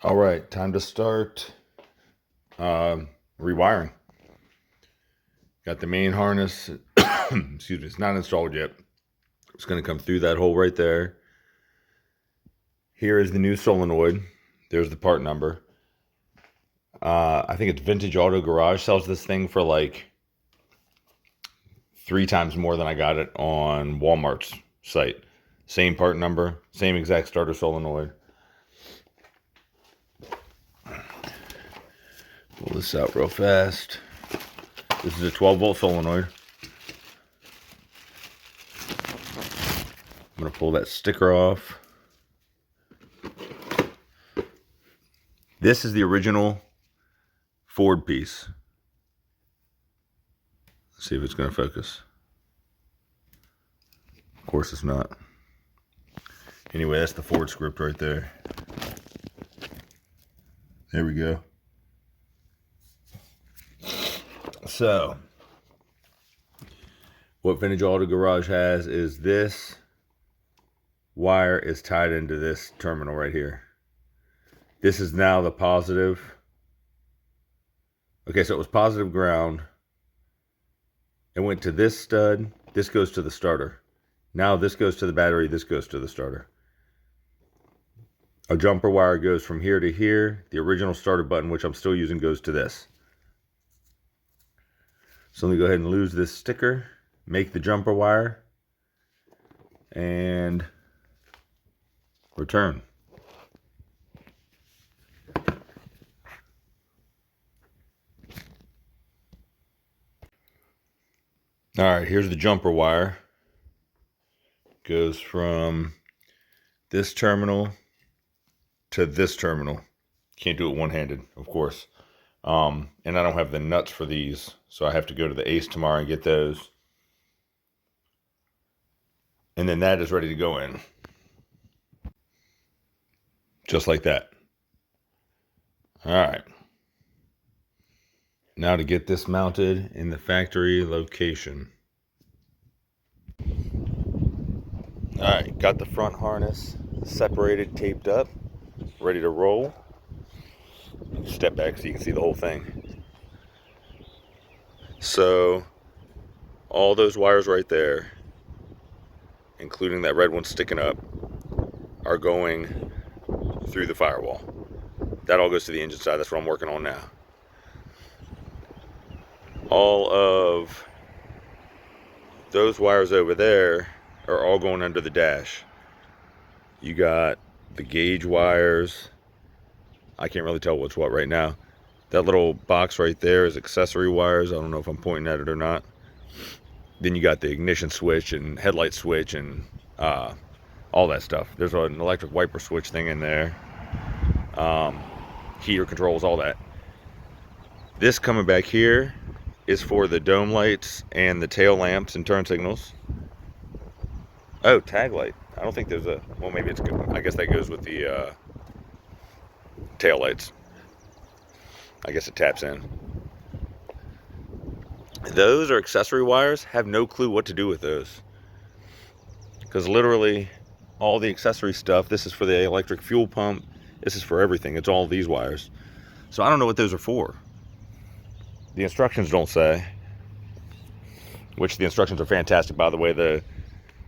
All right, time to start rewiring. Got the main harness. Excuse me, it's not installed yet. It's going to come through that hole right there. Here is the new solenoid. There's the part number. I think it's Vintage Auto Garage sells this thing for like 3 times more than I got it on Walmart's site. Same part number, same exact starter solenoid. Pull this out real fast. This is a 12-volt solenoid. I'm going to pull that sticker off. This is the original Ford piece. Let's see if it's going to focus. Of course it's not. Anyway, that's the Ford script right there. There we go. So, what Vintage Auto Garage has is this wire is tied into this terminal right here. This is now the positive. Okay, so it was positive ground. It went to this stud. This goes to the starter. Now this goes to the battery. This goes to the starter. A jumper wire goes from here to here. The original starter button, which I'm still using, goes to this. So let me go ahead and lose this sticker, make the jumper wire, and return. All right, here's the jumper wire. Goes from this terminal to this terminal. Can't do it one-handed, of course. And I don't have the nuts for these, so I have to go to the Ace tomorrow and get those. And then that is ready to go in. Just like that. All right. Now to get this mounted in the factory location. All right, got the front harness separated, taped up, ready to roll. Step back so you can see the whole thing. So all those wires right there, including that red one sticking up, are going through the firewall. That all goes to the engine side. That's what I'm working on now. All of those wires over there are all going under the dash. You got the gauge wires. I can't really tell what's what right now. That little box right there is accessory wires. I don't know if I'm pointing at it or not. Then you got the ignition switch and headlight switch and all that stuff. There's an electric wiper switch thing in there. Heater controls, all that. This coming back here is for the dome lights and the tail lamps and turn signals. Oh, tag light. I don't think there's a, well, maybe it's good. I guess that goes with the tail lights. I guess it taps in. Those are accessory wires. Have no clue what to do with those. Because literally all the accessory stuff, this is for the electric fuel pump. This is for everything. It's all these wires. So I don't know what those are for. The instructions don't say. Which the instructions are fantastic, by the way.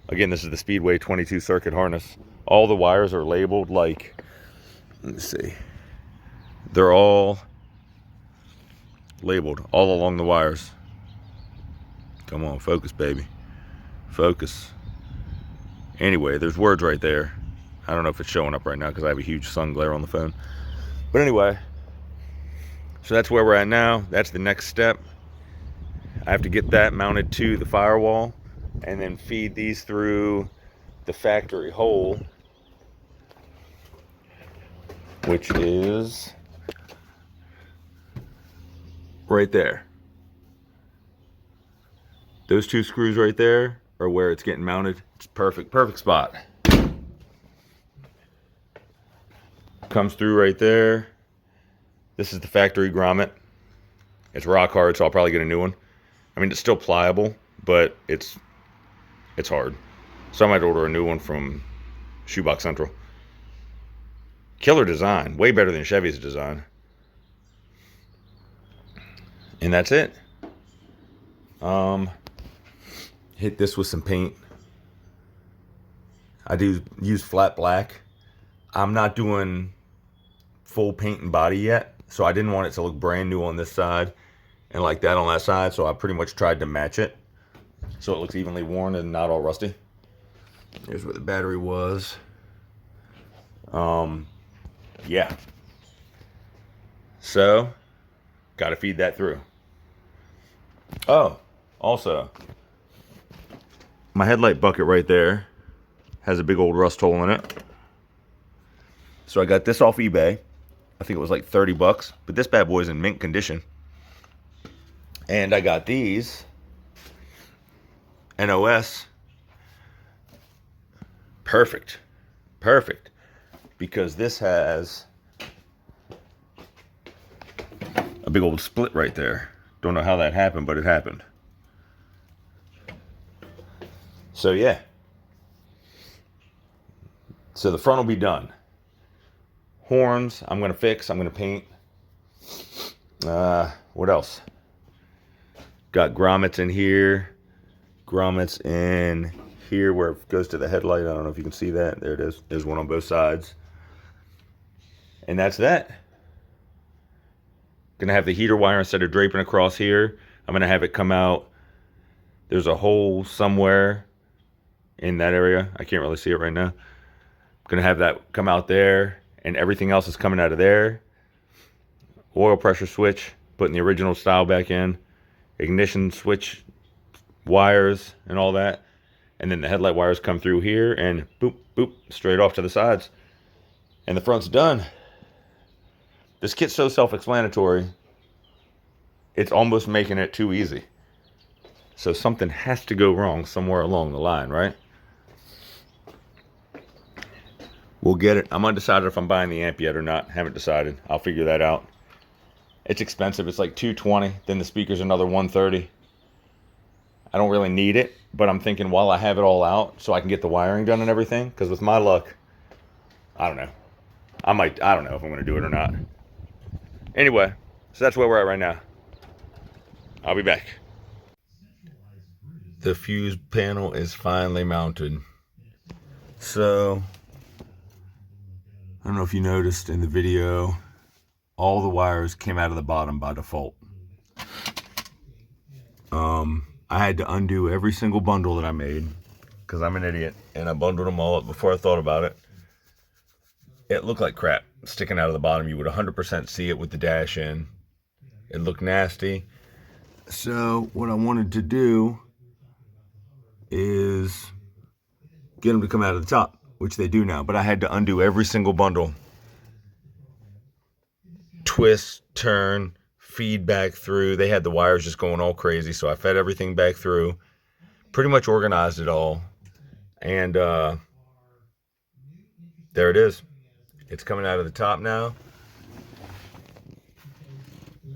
Again, this is the Speedway 22 circuit harness. All the wires are labeled like, let me see. They're all labeled all along the wires. Come on, focus, baby. Focus. Anyway, there's words right there. I don't know if it's showing up right now because I have a huge sun glare on the phone. But anyway, so that's where we're at now. That's the next step. I have to get that mounted to the firewall and then feed these through the factory hole, which is right there. Those 2 screws right there are where it's getting mounted. It's perfect spot. Comes through right there. This is the factory grommet. It's rock hard, so I'll probably get a new one. I mean, it's still pliable, but it's hard. So I might order a new one from Shoebox Central. Killer design, way better than Chevy's design. And that's it. Hit this with some paint. I do use flat black. I'm not doing full paint and body yet, so I didn't want it to look brand new on this side and like that on that side, so I pretty much tried to match it so it looks evenly worn and not all rusty. Here's where the battery was. Yeah. So, gotta feed that through. Oh, also, my headlight bucket right there has a big old rust hole in it. So I got this off eBay. I think it was like 30 bucks, but this bad boy's in mint condition. And I got these NOS. Perfect. Perfect. Because this has a big old split right there. Don't know how that happened, but it happened. So yeah. So the front will be done. Horns, I'm going to fix. I'm going to paint. What else? Got grommets in here. Grommets in here where it goes to the headlight. I don't know if you can see that. There it is. There's one on both sides. And that's that. Going to have the heater wire instead of draping across here. I'm going to have it come out. There's a hole somewhere in that area. I can't really see it right now. I'm going to have that come out there. And everything else is coming out of there. Oil pressure switch, putting the original style back in. Ignition switch wires and all that. And then the headlight wires come through here and boop, boop, straight off to the sides. And the front's done. This kit's so self-explanatory, it's almost making it too easy. So something has to go wrong somewhere along the line, right? We'll get it. I'm undecided if I'm buying the amp yet or not. Haven't decided. I'll figure that out. It's expensive. It's like $220. Then the speaker's another $130. I don't really need it, but I'm thinking while I have it all out so I can get the wiring done and everything. Because with my luck, I don't know. I don't know if I'm going to do it or not. Anyway, so that's where we're at right now. I'll be back. The fuse panel is finally mounted. So, I don't know if you noticed in the video, all the wires came out of the bottom by default. I had to undo every single bundle that I made because I'm an idiot and I bundled them all up before I thought about it. It looked like crap sticking out of the bottom. You would 100% see it with the dash in. It looked nasty. So what I wanted to do is get them to come out of the top, which they do now, but I had to undo every single bundle. Twist, turn, feed back through. They had the wires just going all crazy, so I fed everything back through. Pretty much organized it all. And there it is. It's coming out of the top now.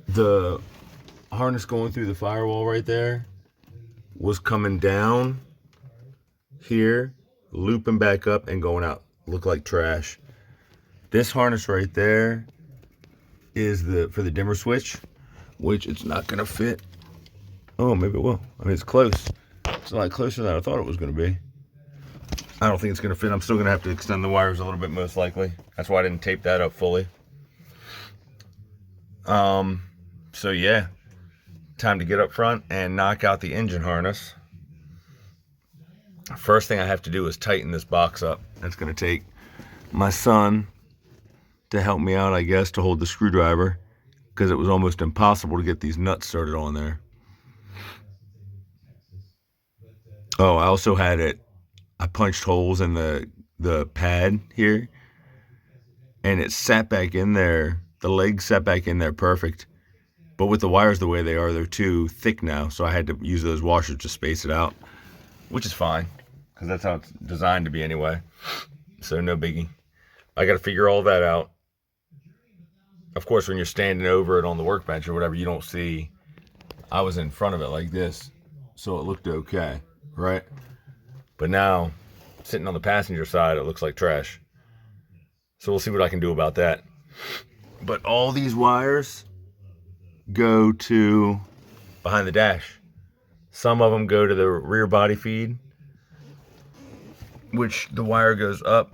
The harness going through the firewall right there was coming down here, looping back up and going out. Looked like trash. This harness right there is for the dimmer switch, which it's not gonna fit. Oh, maybe it will. I mean, it's close. It's a lot closer than I thought it was gonna be. I don't think it's gonna fit. I'm still gonna have to extend the wires a little bit, most likely. That's why I didn't tape that up fully. So yeah, time to get up front and knock out the engine harness. First thing I have to do is tighten this box up. That's gonna take my son to help me out, I guess, to hold the screwdriver, because it was almost impossible to get these nuts started on there. Oh, I also had I punched holes in the pad here, and it sat back in there. The legs sat back in there perfect. But with the wires the way they are, they're too thick now, so I had to use those washers to space it out, which is fine, because that's how it's designed to be anyway. So no biggie. I got to figure all that out. Of course, when you're standing over it on the workbench or whatever, you don't see. I was in front of it like this, so it looked okay, right? But now, sitting on the passenger side, it looks like trash. So we'll see what I can do about that. But all these wires go to behind the dash. Some of them go to the rear body feed, which the wire goes up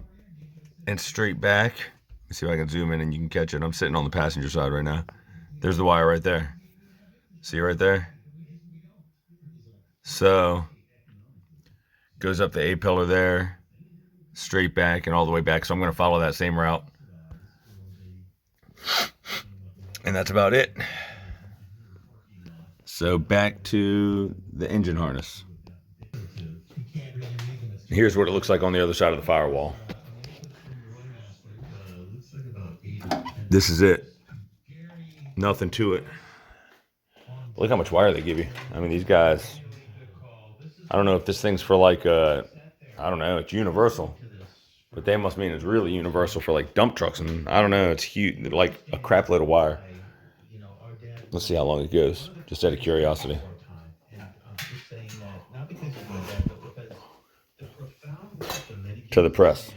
and straight back. Let's see if I can zoom in and you can catch it. I'm sitting on the passenger side right now. There's the wire right there. See right there? So goes up the A pillar there, straight back and all the way back. So I'm going to follow that same route. And that's about it. So back to the engine harness. Here's what it looks like on the other side of the firewall. This is it. Nothing to it. Look how much wire they give you. I mean, these guys, I don't know if this thing's for like, I don't know, it's universal. But they must mean it's really universal for like dump trucks. And I don't know, it's huge, like a crap load of wire. Let's see how long it goes, just out of curiosity. To the press.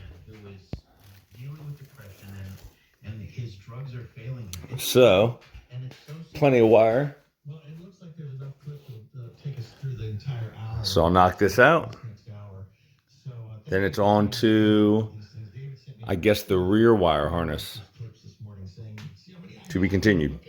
So, plenty of wire. So I'll knock this out. Then it's on to, I guess, the rear wire harness. To be continued.